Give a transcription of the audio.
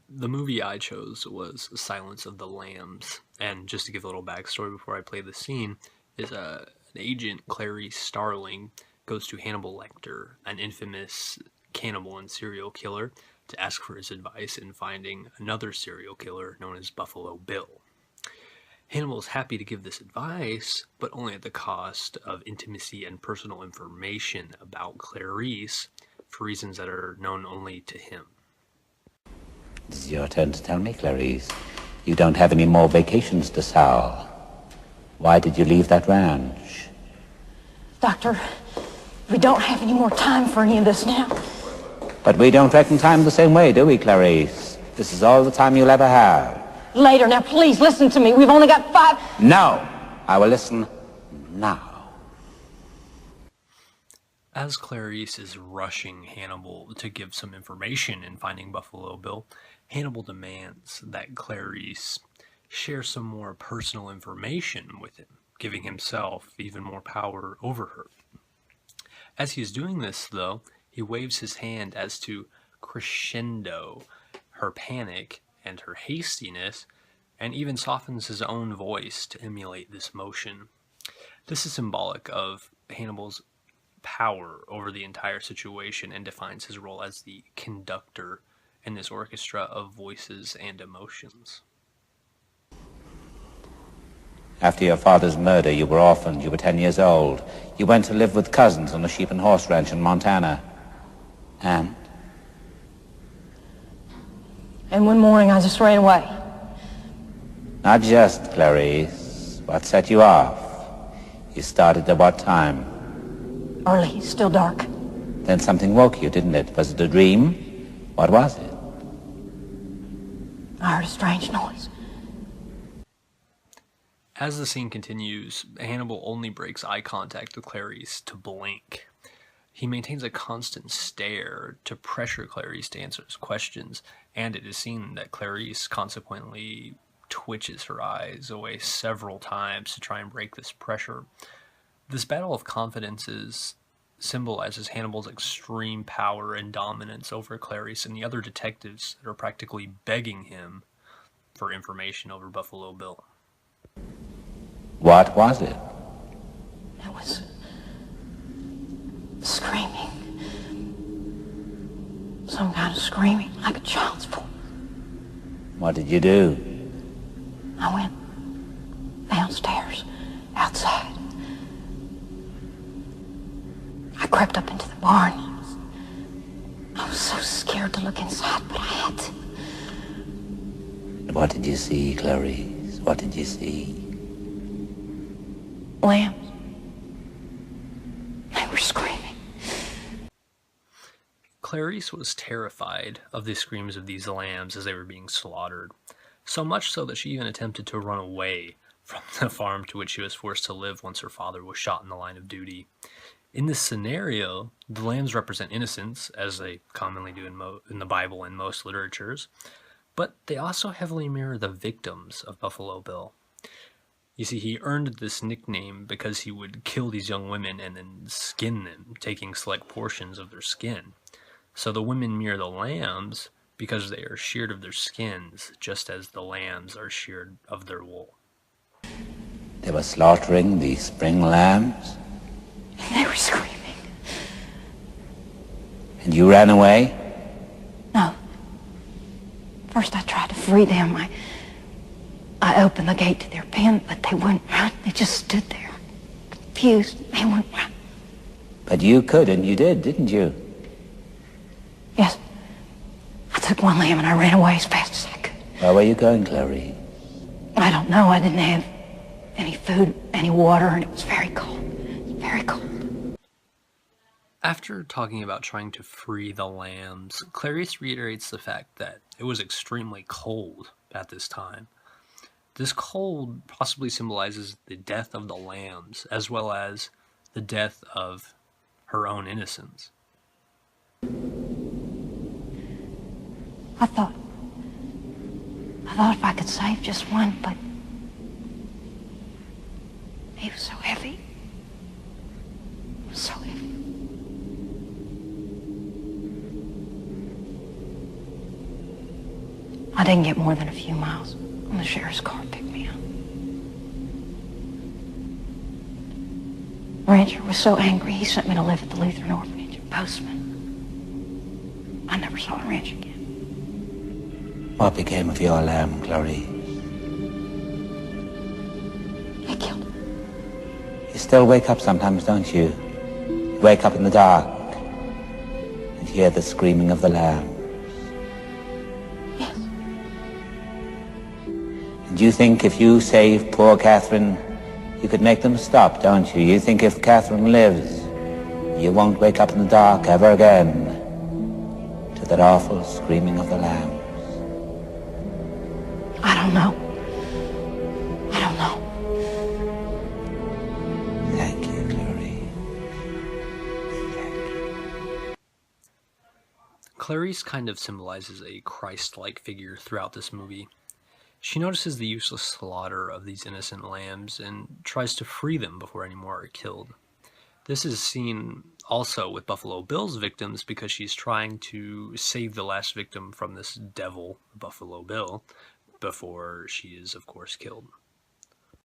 The movie I chose was Silence of the Lambs, and just to give a little backstory before I play the scene, is an agent, Clarice Starling, goes to Hannibal Lecter, an infamous cannibal and serial killer, to ask for his advice in finding another serial killer known as Buffalo Bill. Hannibal is happy to give this advice, but only at the cost of intimacy and personal information about Clarice for reasons that are known only to him. It's your turn to tell me, Clarice. You don't have any more vacations to sow. Why did you leave that ranch? Doctor, we don't have any more time for any of this now. But we don't reckon time the same way, do we, Clarice? This is all the time you'll ever have. Later. Now, please listen to me. We've only got 5... No! I will listen now. As Clarice is rushing Hannibal to give some information in finding Buffalo Bill, Hannibal demands that Clarice share some more personal information with him, giving himself even more power over her. As he is doing this, though, he waves his hand as to crescendo her panic and her hastiness, and even softens his own voice to emulate this motion. This is symbolic of Hannibal's power over the entire situation and defines his role as the conductor in this orchestra of voices and emotions. After your father's murder, you were orphaned. You were 10 years old. You went to live with cousins on a sheep and horse ranch in Montana. And one morning I just ran away. not just, Clarice. What set you off? You started at what time? Early, it's still dark. Then something woke you, didn't it? Was it a dream? What was it? I heard a strange noise. As the scene continues, Hannibal only breaks eye contact with Clarice to blink. He maintains a constant stare to pressure Clarice to answer his questions, and it is seen that Clarice consequently twitches her eyes away several times to try and break this pressure. This battle of confidences symbolizes Hannibal's extreme power and dominance over Clarice and the other detectives that are practically begging him for information over Buffalo Bill. What was it? It was screaming. Some kind of screaming, like a child's voice. What did you do? I went downstairs, outside. I crept up into the barn. I was so scared to look inside, but I had to. What did you see, Clarice? What did you see? Lambs. They were screaming. Clarice was terrified of the screams of these lambs as they were being slaughtered, so much so that she even attempted to run away from the farm to which she was forced to live once her father was shot in the line of duty. In this scenario, the lambs represent innocence, as they commonly do in the Bible and most literatures, but they also heavily mirror the victims of Buffalo Bill. You see, he earned this nickname because he would kill these young women and then skin them, taking select portions of their skin. So the women mirror the lambs because they are sheared of their skins, just as the lambs are sheared of their wool. They were slaughtering the spring lambs? They were screaming. And you ran away? No. First I tried to free them. I opened the gate to their pen, but they wouldn't run. They just stood there, confused. They wouldn't run. But you could, and you did, didn't you? Yes. I took one lamb and I ran away as fast as I could. Where were you going, Clarice? I don't know. I didn't have any food, any water, and it was very cold. Very cold. After talking about trying to free the lambs, Clarice reiterates the fact that it was extremely cold at this time. This cold possibly symbolizes the death of the lambs, as well as the death of her own innocence. I thought if I could save just one, but he was so heavy. He was so heavy. I didn't get more than a few miles when the sheriff's car picked me up. Rancher was so angry, he sent me to live at the Lutheran orphanage in Postman. I never saw Ranch again. What became of your lamb, Clarice? They killed him. You still wake up sometimes, don't you? You wake up in the dark and hear the screaming of the lambs. Yes. And you think if you save poor Catherine, you could make them stop, don't you? You think if Catherine lives, you won't wake up in the dark ever again to that awful screaming of the lambs. I don't know. I don't know. Thank you, Clarice. Thank you. Clarice kind of symbolizes a Christ-like figure throughout this movie. She notices the useless slaughter of these innocent lambs and tries to free them before any more are killed. This is seen also with Buffalo Bill's victims because she's trying to save the last victim from this devil, Buffalo Bill, before she is, of course, killed.